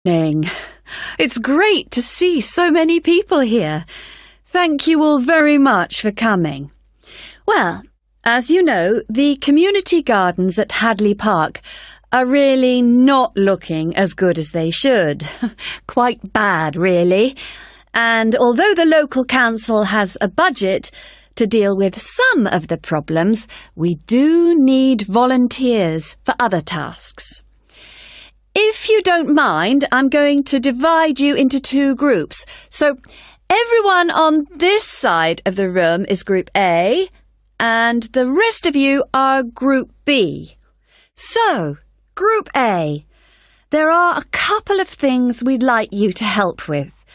Morning. It's great to see so many people here. Thank you all very much for coming. Well, as you know, the community gardens at Hadley Park are really not looking as good as they should. Quite bad, really. And although the local council has a budget to deal with some of the problems, we do need volunteers for other tasks. If you don't mind, I'm going to divide you into two groups. So everyone on this side of the room is Group A, and the rest of you are Group B. So, Group A, there are a couple of things we'd like you to help with.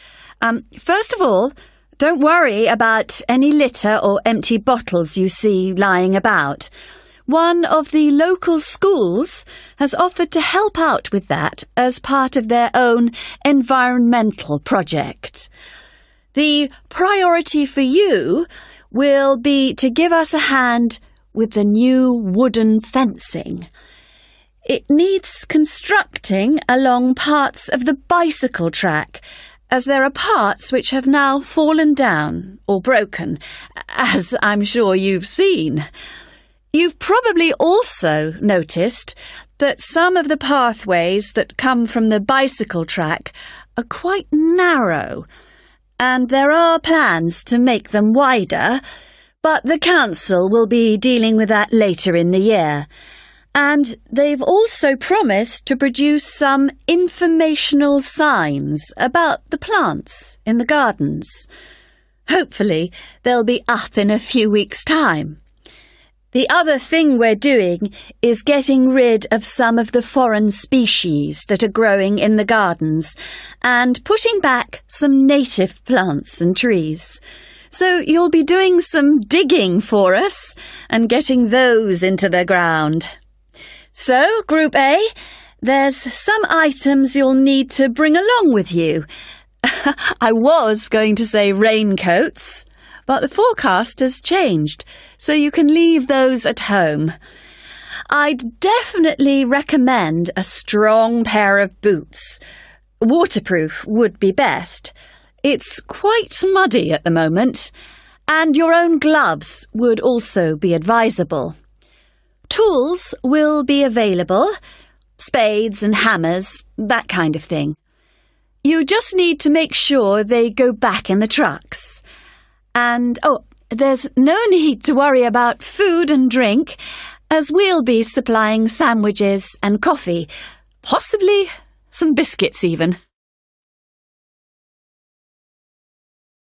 First of all, don't worry about any litter or empty bottles you see lying about. One of the local schools has offered to help out with that as part of their own environmental project. The priority for you will be to give us a hand with the new wooden fencing. It needs constructing along parts of the bicycle track, as there are parts which have now fallen down or broken, as I'm sure you've seen. You've probably also noticed that some of the pathways that come from the bicycle track are quite narrow, and there are plans to make them wider, but the council will be dealing with that later in the year. And they've also promised to produce some informational signs about the plants in the gardens. Hopefully, they'll be up in a few weeks' time. The other thing we're doing is getting rid of some of the foreign species that are growing in the gardens and putting back some native plants and trees. So you'll be doing some digging for us and getting those into the ground. So, Group A, there's some items you'll need to bring along with you. I was going to say raincoats, but the forecast has changed, so you can leave those at home. I'd definitely recommend a strong pair of boots. Waterproof would be best. It's quite muddy at the moment, and your own gloves would also be advisable. Tools will be available, spades and hammers, that kind of thing. You just need to make sure they go back in the trucks. And, there's no need to worry about food and drink, as we'll be supplying sandwiches and coffee, possibly some biscuits even.